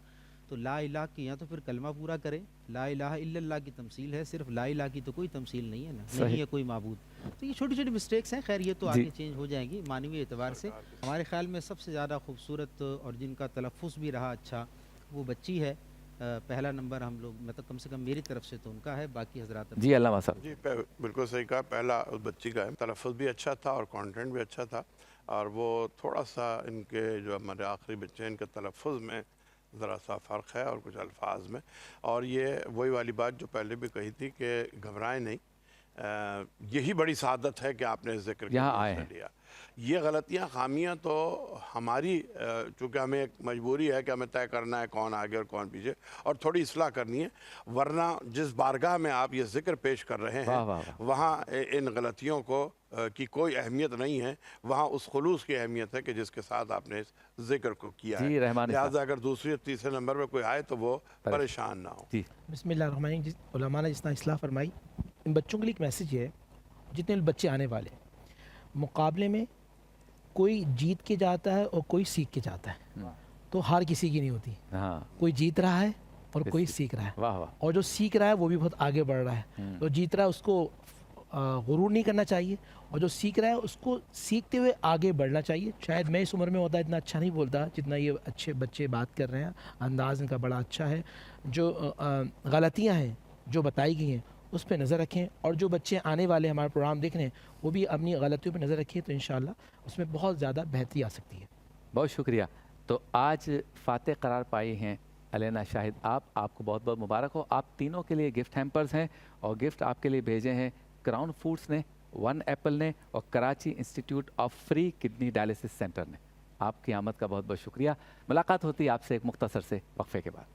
تو لا الہ کی یا تو پھر کلمہ پورا کریں، لا الہ الا اللہ کی تمثیل ہے، صرف لا الہ کی تو کوئی تمثیل نہیں ہے نا، نہیں ہے کوئی معبود۔ تو یہ چھوٹی چھوٹی مسٹیکس ہیں، خیر یہ تو آگے چینج ہو جائیں گی معنوی اعتبار سے۔ ہمارے خیال میں سب سے زیادہ خوبصورت اور جن کا تلفظ بھی رہا اچھا وہ بچی ہے، پہلا نمبر ہم لوگ مطلب کم سے کم میری طرف سے تو ان کا ہے، باقی حضرات جی علامہ صاحب۔ جی بالکل صحیح کہا، پہلا اس بچی کا ہے، تلفظ بھی اچھا تھا اور کانٹینٹ بھی اچھا تھا، اور وہ تھوڑا سا ان کے جو ہمارے آخری بچے ہیں ان کے تلفظ میں ذرا سا فرق ہے اور کچھ الفاظ میں، اور یہ وہی والی بات جو پہلے بھی کہی تھی کہ گھبرائیں نہیں، یہی بڑی سعادت ہے کہ آپ نے ذکر لیا۔ یہ غلطیاں خامیاں تو ہماری چونکہ ہمیں ایک مجبوری ہے کہ ہمیں طے کرنا ہے کون آگے اور کون پیچھے، اور تھوڑی اصلاح کرنی ہے، ورنہ جس بارگاہ میں آپ یہ ذکر پیش کر رہے ہیں وہاں ان غلطیوں کو کی کوئی اہمیت نہیں ہے، وہاں اس خلوص کی اہمیت ہے کہ جس کے ساتھ آپ نے اس ذکر کو کیا ہے، لہٰذا اگر دوسری اور تیسرے نمبر میں کوئی آئے تو وہ پریشان نہ ہو۔ بسم اللہ الرحمن الرحیم۔ علماء نے جس طرح اصلاح فرمائی، ان بچوں کے لیے ایک میسیج ہے، جتنے بچے آنے والے مقابلے میں کوئی جیت کے جاتا ہے اور کوئی سیکھ کے جاتا ہے، تو ہار کسی کی نہیں ہوتی، کوئی جیت رہا ہے اور کوئی سیکھ رہا ہے، اور جو سیکھ رہا ہے وہ بھی بہت آگے بڑھ رہا ہے، جو جیت رہا ہے اس کو غرور نہیں کرنا چاہیے، اور جو سیکھ رہا ہے اس کو سیکھتے ہوئے آگے بڑھنا چاہیے۔ شاید میں اس عمر میں ہوتا اتنا اچھا نہیں بولتا جتنا یہ اچھے بچے بات کر رہے ہیں، انداز ان کا بڑا اچھا ہے۔ جو غلطیاں ہیں جو بتائی گئی ہیں اس پہ نظر رکھیں، اور جو بچے آنے والے ہمارا پروگرام دیکھ رہے ہیں وہ بھی اپنی غلطیوں پہ نظر رکھیں، تو انشاءاللہ اس میں بہت زیادہ بہتری آ سکتی ہے۔ بہت شکریہ۔ تو آج فاتح قرار پائی ہیں علینا شاہد، آپ کو بہت بہت مبارک ہو۔ آپ تینوں کے لیے گفٹ ہیمپرز ہیں، اور گفٹ آپ کے لیے بھیجے ہیں کراؤن فوڈس نے، ون ایپل نے، اور Karachi institute of free kidney dialysis centre نے۔ آپ کی آمد کا بہت بہت شکریہ۔ ملاقات ہوتی ہے آپ سے ایک مختصر سے وقفے کے بعد۔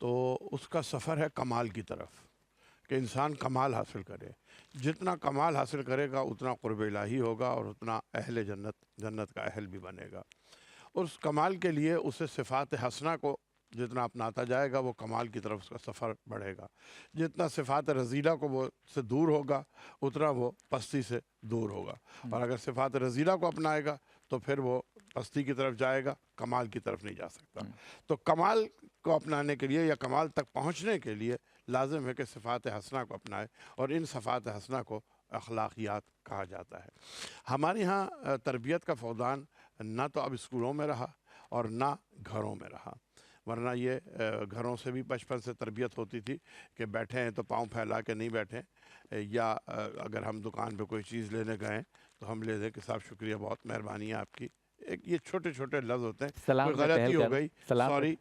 تو اس کا سفر ہے کمال کی طرف، کہ انسان کمال حاصل کرے. جتنا کمال حاصل کرے گا اتنا قرب الہی ہوگا اور اتنا اہل جنت کا اہل بھی بنے گا. اور اس کمال کے لیے اسے صفات حسنہ کو جتنا اپناتا جائے گا وہ کمال کی طرف اس کا سفر بڑھے گا. جتنا صفات رذیلہ کو وہ سے دور ہوگا اتنا وہ پستی سے دور ہوگا. اور اگر صفات رذیلہ کو اپنائے گا تو پھر وہ پستی کی طرف جائے گا، کمال کی طرف نہیں جا سکتا. تو کمال کو اپنانے کے لیے یا کمال تک پہنچنے کے لیے لازم ہے کہ صفات حسنہ کو اپنائے، اور ان صفات حسنہ کو اخلاقیات کہا جاتا ہے. ہمارے ہاں تربیت کا فقدان نہ تو اب اسکولوں میں رہا اور نہ گھروں میں رہا، ورنہ یہ گھروں سے بھی بچپن سے تربیت ہوتی تھی کہ بیٹھے ہیں تو پاؤں پھیلا کے نہیں بیٹھیں، یا اگر ہم دکان پہ کوئی چیز لینے گئے تو ہم لے دیں کہ صاحب شکریہ، بہت مہربانی ہے آپ کی. ایک یہ چھوٹے چھوٹے لفظ ہوتے ہیں. سلام کوئی غلطی ہو گئی، سلام سوری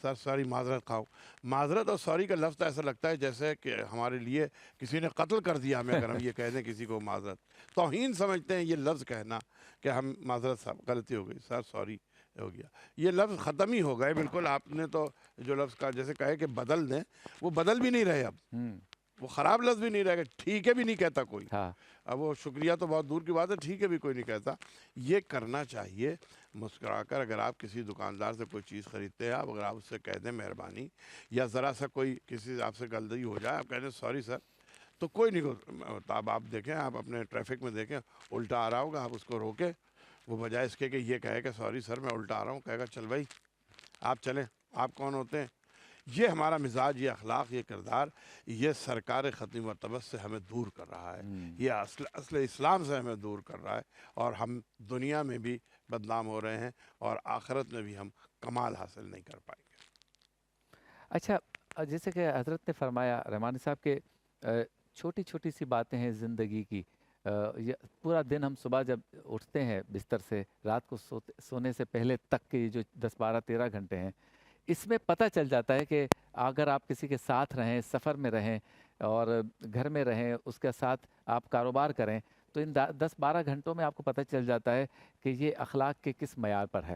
سر، سوری، معذرت خواہوں. معذرت اور سوری کا لفظ ایسا لگتا ہے جیسے کہ ہمارے لیے کسی نے قتل کر دیا ہمیں اگر ہم یہ کہہ دیں کسی کو معذرت. توہین سمجھتے ہیں یہ لفظ کہنا کہ ہم معذرت صاحب غلطی ہو گئی، سر سوری ہو گیا. یہ لفظ ختم ہی ہو گئے بالکل. آپ نے تو جو لفظ کا جیسے کہے کہ بدل دیں، وہ بدل بھی نہیں رہے اب. وہ خراب لفظ بھی نہیں رہے گا. ٹھیک ہے بھی نہیں کہتا کوئی. اب وہ شکریہ تو بہت دور کی بات ہے، ٹھیک ہے بھی کوئی نہیں کہتا. یہ کرنا چاہیے مسکرا کر. اگر آپ کسی دکاندار سے کوئی چیز خریدتے ہیں، آپ اگر آپ اس سے کہہ دیں مہربانی، یا ذرا سا کوئی کسی آپ سے غلطی ہو جائے آپ کہہ دیں سوری سر، تو کوئی نہیں. اب آپ دیکھیں، آپ اپنے ٹریفک میں دیکھیں، الٹا آ رہا ہوگا، آپ اس کو روکیں. وہ بجائے اس کے کہ یہ کہے کہ سوری سر میں الٹا آ رہا ہوں، کہے گا چل بھائی آپ چلیں، آپ کون ہوتے ہیں. یہ ہمارا مزاج، یہ اخلاق، یہ کردار، یہ سرکار ختم مرتبت سے ہمیں دور کر رہا ہے. یہ اصل اسلام سے ہمیں دور کر رہا ہے، اور ہم دنیا میں بھی بدنام ہو رہے ہیں اور آخرت میں بھی ہم کمال حاصل نہیں کر پائیں گے. اچھا، جیسے کہ حضرت نے فرمایا رحمانی صاحب کہ چھوٹی چھوٹی سی باتیں ہیں زندگی کی. پورا دن ہم صبح جب اٹھتے ہیں بستر سے، رات کو سونے سے پہلے تک کے جو 10 12 13 گھنٹے ہیں، اس میں پتہ چل جاتا ہے کہ اگر آپ کسی کے ساتھ رہیں، سفر میں رہیں اور گھر میں رہیں، اس کے ساتھ آپ کاروبار کریں، تو ان 10 12 گھنٹوں میں آپ کو پتہ چل جاتا ہے کہ یہ اخلاق کے کس معیار پر ہے.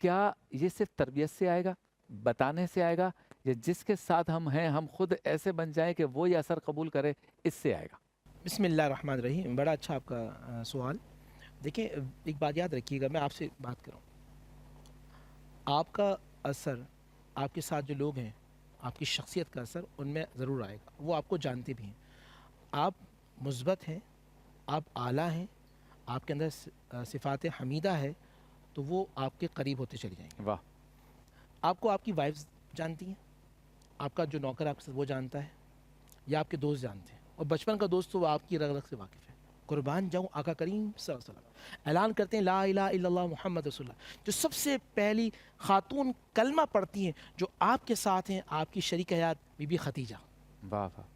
کیا یہ صرف تربیت سے آئے گا، بتانے سے آئے گا، یا جس کے ساتھ ہم ہیں ہم خود ایسے بن جائیں کہ وہ یہ اثر قبول کرے، اس سے آئے گا؟ بسم اللہ الرحمن الرحیم. بڑا اچھا آپ کا سوال. دیکھیں، ایک بات یاد رکھیے گا، میں آپ سے بات کروں، آپ کا اثر، آپ کے ساتھ جو لوگ ہیں، آپ کی شخصیت کا اثر ان میں ضرور آئے گا. وہ آپ کو جانتے بھی ہیں. آپ مثبت ہیں، آپ اعلیٰ ہیں، آپ کے اندر صفات حمیدہ ہے، تو وہ آپ کے قریب ہوتے چلے جائیں گے. واہ. آپ کو آپ کی وائفز جانتی ہیں، آپ کا جو نوکر آپ سے وہ جانتا ہے، یا آپ کے دوست جانتے ہیں، اور بچپن کا دوست تو وہ آپ کی رگ رگ سے واقف ہے. قربان جاؤں آقا کریم صلی اللہ علیہ وسلم اعلان کرتے ہیں لا الہ الا اللہ محمد رسول اللہ. جو سب سے پہلی خاتون کلمہ پڑھتی ہیں جو آپ کے ساتھ ہیں، آپ کی شریک حیات بی بی خدیجہ. واہ واہ.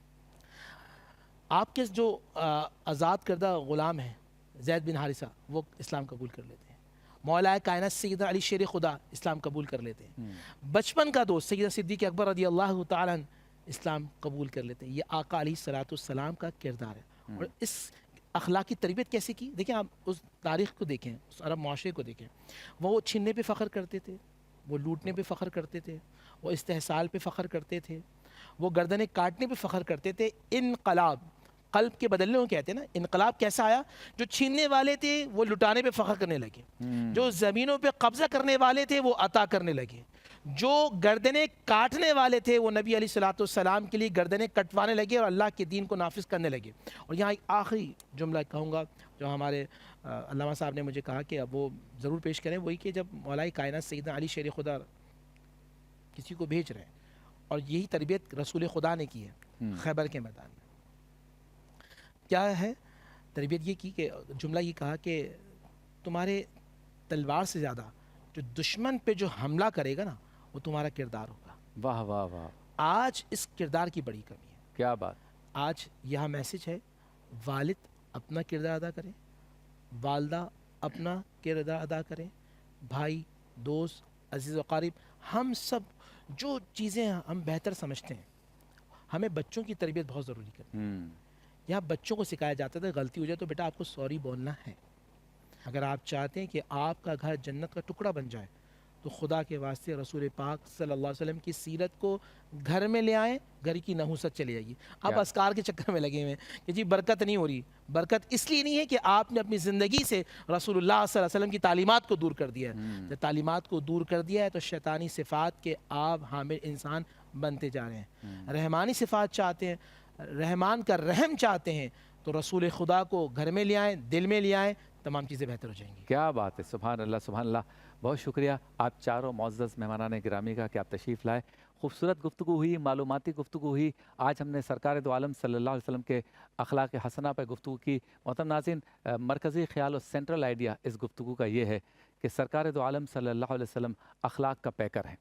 آپ کے جو آزاد کردہ غلام ہیں زید بن حارثہ، وہ اسلام قبول کر لیتے ہیں. مولا کائنات سیدنا علی شیر خدا اسلام قبول کر لیتے ہیں. بچپن کا دوست سیدنا صدیق اکبر رضی اللہ تعالیٰ عنہ اسلام قبول کر لیتے ہیں. یہ آقا علیہ الصلوۃ والسلام کا کردار ہے. اور اس اخلاقی تربیت کیسے کی؟ دیکھیں، آپ اس تاریخ کو دیکھیں، اس عرب معاشرے کو دیکھیں. وہ چھیننے پہ فخر کرتے تھے، وہ لوٹنے پہ فخر کرتے تھے، وہ استحصال پہ فخر کرتے تھے، وہ گردنیں کاٹنے پہ فخر کرتے تھے. انقلاب، قلب کے بدلنے کو کہتے ہیں نا. انقلاب کیسا آیا؟ جو چھیننے والے تھے وہ لٹانے پہ فخر کرنے لگے، جو زمینوں پہ قبضہ کرنے والے تھے وہ عطا کرنے لگے، جو گردنیں کاٹنے والے تھے وہ نبی علیہ الصلوۃ والسلام کے لیے گردنیں کٹوانے لگے اور اللہ کے دین کو نافذ کرنے لگے. اور یہاں ایک آخری جملہ کہوں گا جو ہمارے علامہ صاحب نے مجھے کہا کہ اب وہ ضرور پیش کریں، وہی کہ جب مولا کائنات سیدنا علی شیر خدا کسی کو بھیج رہے ہیں، اور یہی تربیت رسول خدا نے کی ہے خیبر کے میدان میں. کیا ہے تربیت؟ یہ کی کہ جملہ یہ کہا کہ تمہارے تلوار سے زیادہ جو دشمن پہ جو حملہ کرے گا نا وہ تمہارا کردار ہوگا. واہ واہ واہ. آج اس کردار کی بڑی کمی ہے. کیا بات. آج یہاں میسج ہے، والد اپنا کردار ادا کریں، والدہ اپنا کردار ادا کریں، بھائی، دوست، عزیز و قریب، ہم سب جو چیزیں ہم بہتر سمجھتے ہیں، ہمیں بچوں کی تربیت بہت ضروری کرتی ہے. یہاں بچوں کو سکھایا جاتا تھا غلطی ہو جائے تو بیٹا آپ کو سوری بولنا ہے. اگر آپ چاہتے ہیں کہ آپ کا گھر جنت کا ٹکڑا بن جائے تو خدا کے واسطے رسول پاک صلی اللہ علیہ وسلم کی سیرت کو گھر میں لے آئیں، گھر کی نحوست چلی جائے گی. آپ اذکار کے چکر میں لگے ہوئے ہیں کہ جی برکت نہیں ہو رہی. برکت اس لیے نہیں ہے کہ آپ نے اپنی زندگی سے رسول اللہ صلی اللہ علیہ وسلم کی تعلیمات کو دور کر دیا ہے. جب تعلیمات کو دور کر دیا ہے تو شیطانی صفات کے آپ حامل انسان بنتے جا رہے ہیں. رحمانی صفات چاہتے ہیں، رحمان کا رحم چاہتے ہیں، تو رسول خدا کو گھر میں لے آئیں، دل میں لے آئیں، تمام چیزیں بہتر ہو جائیں گی. کیا بات ہے، سبحان اللہ سبحان اللہ. بہت شکریہ آپ چاروں معزز مہمانان گرامی کا کہ آپ تشریف لائے. خوبصورت گفتگو ہوئی، معلوماتی گفتگو ہوئی. آج ہم نے سرکار دو عالم صلی اللہ علیہ وسلم کے اخلاق حسنہ پہ گفتگو کی. محترم ناظرین، مرکزی خیال و سینٹرل آئیڈیا اس گفتگو کا یہ ہے کہ سرکار دو عالم صلی اللہ علیہ وسلم اخلاق کا پیکر ہیں.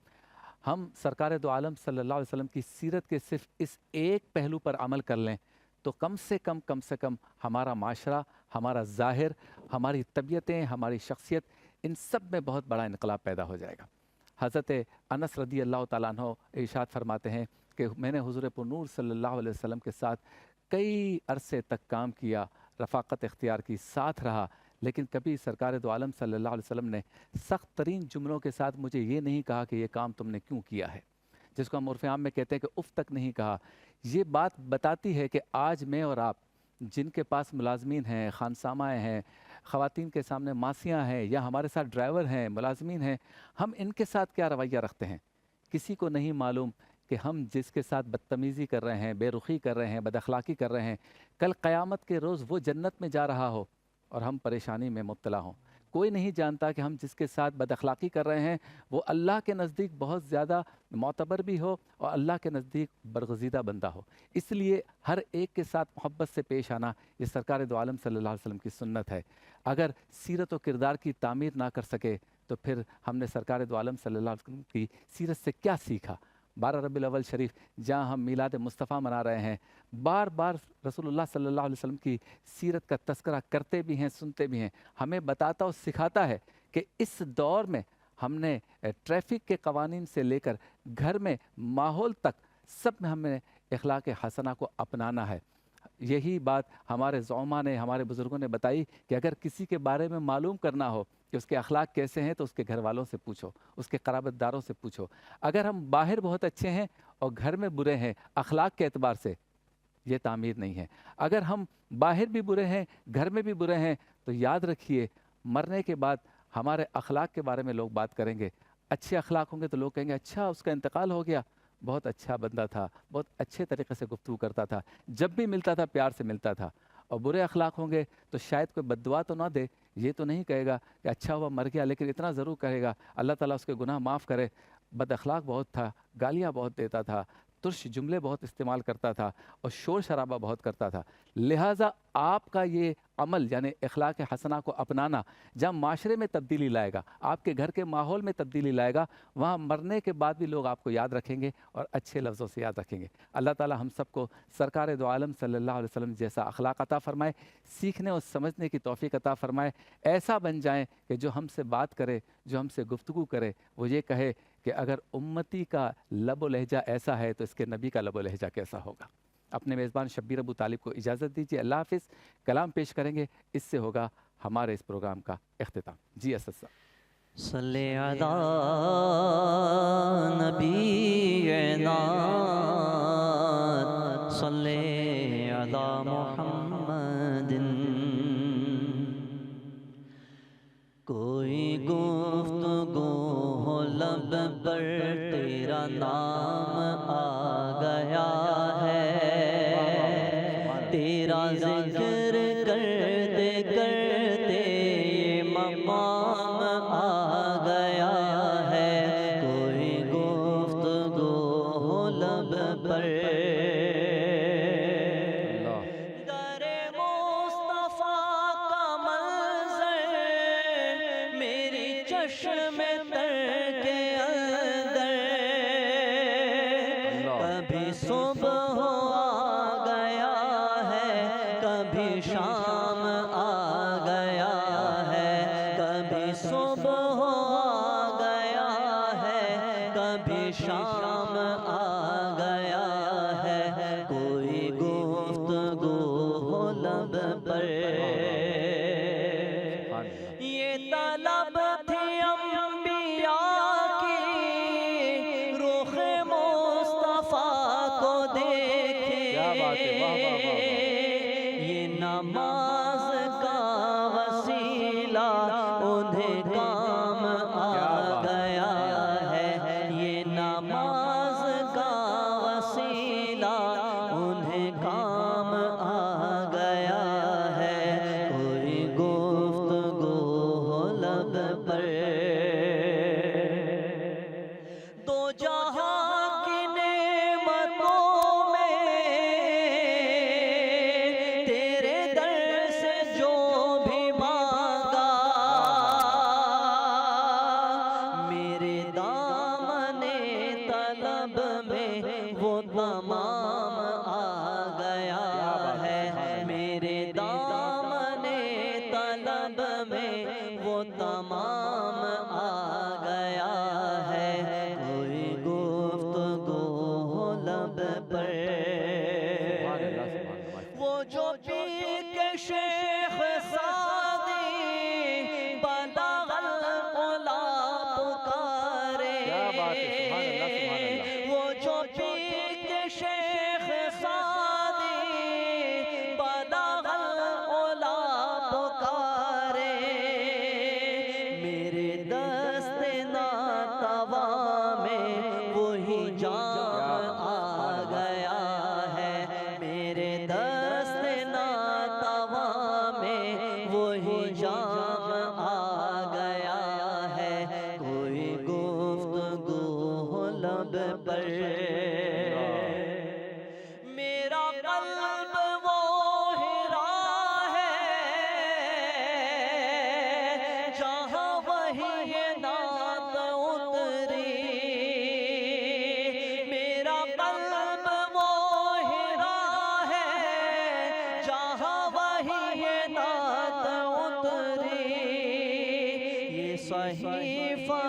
ہم سرکار دو عالم صلی اللہ علیہ وسلم کی سیرت کے صرف اس ایک پہلو پر عمل کر لیں تو کم سے کم ہمارا معاشرہ، ہمارا ظاہر، ہماری طبیعتیں، ہماری شخصیت، ان سب میں بہت بڑا انقلاب پیدا ہو جائے گا. حضرت انس رضی اللہ تعالیٰ عنہ ارشاد فرماتے ہیں کہ میں نے حضور پرنور صلی اللہ علیہ وسلم کے ساتھ کئی عرصے تک کام کیا، رفاقت اختیار کی، ساتھ رہا، لیکن کبھی سرکار دو عالم صلی اللہ علیہ وسلم نے سخت ترین جملوں کے ساتھ مجھے یہ نہیں کہا کہ یہ کام تم نے کیوں کیا ہے، جس کو ہم عرف عام میں کہتے ہیں کہ اف تک نہیں کہا. یہ بات بتاتی ہے کہ آج میں اور آپ جن کے پاس ملازمین ہیں، خانسامائیں ہیں، خواتین کے سامنے ماسیاں ہیں، یا ہمارے ساتھ ڈرائیور ہیں، ملازمین ہیں، ہم ان کے ساتھ کیا رویہ رکھتے ہیں. کسی کو نہیں معلوم کہ ہم جس کے ساتھ بدتمیزی کر رہے ہیں، بے رخی کر رہے ہیں، بد اخلاقی کر رہے ہیں، کل قیامت کے روز وہ جنت میں جا رہا ہو اور ہم پریشانی میں مبتلا ہوں. کوئی نہیں جانتا کہ ہم جس کے ساتھ بد اخلاقی کر رہے ہیں وہ اللہ کے نزدیک بہت زیادہ معتبر بھی ہو اور اللہ کے نزدیک برگزیدہ بندہ ہو. اس لیے ہر ایک کے ساتھ محبت سے پیش آنا یہ سرکار دو عالم صلی اللہ علیہ وسلم کی سنت ہے. اگر سیرت و کردار کی تعمیر نہ کر سکے تو پھر ہم نے سرکار دو عالم صلی اللہ علیہ وسلم کی سیرت سے کیا سیکھا. 12 ربیع الاول شریف جہاں ہم میلاد مصطفیٰ منا رہے ہیں، بار بار رسول اللہ صلی اللہ علیہ وسلم کی سیرت کا تذکرہ کرتے بھی ہیں، سنتے بھی ہیں. ہمیں بتاتا اور سکھاتا ہے کہ اس دور میں ہم نے ٹریفک کے قوانین سے لے کر گھر میں ماحول تک سب میں ہمیں اخلاق حسنہ کو اپنانا ہے. یہی بات ہمارے زعما نے، ہمارے بزرگوں نے بتائی کہ اگر کسی کے بارے میں معلوم کرنا ہو کہ اس کے اخلاق کیسے ہیں تو اس کے گھر والوں سے پوچھو، اس کے قرابت داروں سے پوچھو. اگر ہم باہر بہت اچھے ہیں اور گھر میں برے ہیں اخلاق کے اعتبار سے، یہ تعمیر نہیں ہے. اگر ہم باہر بھی برے ہیں، گھر میں بھی برے ہیں، تو یاد رکھیے مرنے کے بعد ہمارے اخلاق کے بارے میں لوگ بات کریں گے. اچھے اخلاق ہوں گے تو لوگ کہیں گے اچھا اس کا انتقال ہو گیا، بہت اچھا بندہ تھا، بہت اچھے طریقے سے گفتگو کرتا تھا، جب بھی ملتا تھا پیار سے ملتا تھا. اور برے اخلاق ہوں گے تو شاید کوئی بد دعا تو نہ دے، یہ تو نہیں کہے گا کہ اچھا ہوا مر گیا، لیکن اتنا ضرور کہے گا اللہ تعالیٰ اس کے گناہ معاف کرے. بد اخلاق بہت تھا، گالیاں بہت دیتا تھا، ترش جملے بہت استعمال کرتا تھا اور شور شرابہ بہت کرتا تھا. لہٰذا آپ کا یہ عمل یعنی اخلاق حسنہ کو اپنانا جہاں معاشرے میں تبدیلی لائے گا، آپ کے گھر کے ماحول میں تبدیلی لائے گا، وہاں مرنے کے بعد بھی لوگ آپ کو یاد رکھیں گے اور اچھے لفظوں سے یاد رکھیں گے. اللہ تعالیٰ ہم سب کو سرکار دو عالم صلی اللہ علیہ وسلم جیسا اخلاق عطا فرمائے، سیکھنے اور سمجھنے کی توفیق عطا فرمائے. ایسا بن جائیں کہ جو ہم سے بات کرے، جو ہم سے گفتگو کرے، وہ یہ کہے کہ اگر امتی کا لب و لہجہ ایسا ہے تو اس کے نبی کا لب و لہجہ کیسا ہوگا. اپنے میزبان شبیر ابو طالب کو اجازت دیجیے. اللہ حافظ. کلام پیش کریں گے، اس سے ہوگا ہمارے اس پروگرام کا اختتام. جی اسد صاحب. صلی علی نبینا صلی علی محمد. کوئی گفتگو ہو لب پر تیرا نام آ گیا ہے، تیرا ذکر کرتے کرتے یہ مقام آ گیا ہے. کوئی گفتگو ہو لب پر در مصطفیٰ کا منظر میری چشم تر کے اندر. کبھی صبح آ گیا ہے، کبھی شام آ گیا ہے، کبھی صبح آ گیا ہے، کبھی شام آ گیا ہے. کوئی گفتگو ہو لب پر، یہ طلب تھی انبیاء لب پر دو جہاں کی نعمتوں میں تیرے در سے جو بھی مانگا میرے دامن طلب میں وہ تمام آ گیا ہے میرے دامن طلب میں وہ تمام آ گیا ہے کوئی گفتگو ہو لب پر وہ جو پی کے شیخ سعدی بلغ العلا پکارے وہ جو پی کے شیخ سعدی بلغ العلا پکارے میرے دست ناتوا میں وہی جام آ گیا ہے میرے دست ناتوا میں وہی جام آ گیا ہے کوئی گفتگو ہو لب پر میرا قلب وہ ہرا ہے جہاں وہی نعت اتری میرا قلب وہ ہرا ہے جہاں وہی نعت اتری یہ صحیفہ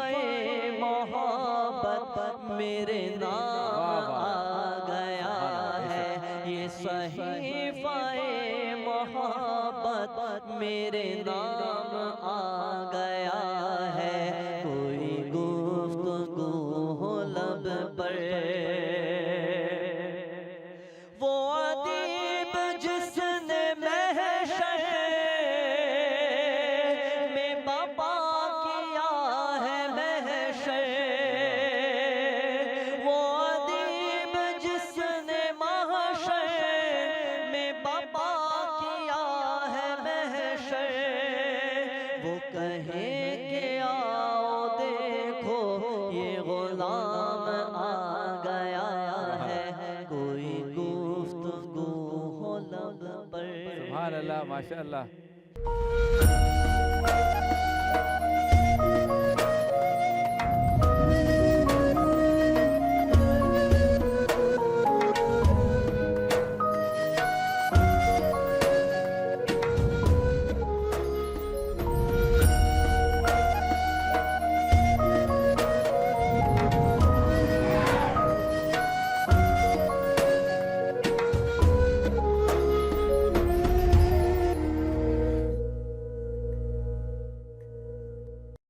محبت میرے نام آ گیا ہے یہ صحیفہ محبت میرے نام آ گیا ہے کوئی گفتگو ہو لب پر وہ ادیب جس نے محشر میں بابا کیا ہے محشر وہ ادیب جس نے محشر میں بابا کیا ہے محشر وہ کہے کہ آؤ دیکھو یہ غلام آ گیا ہے کوئی گفتگو ہو لب پر سبحان اللہ ماشاء اللہ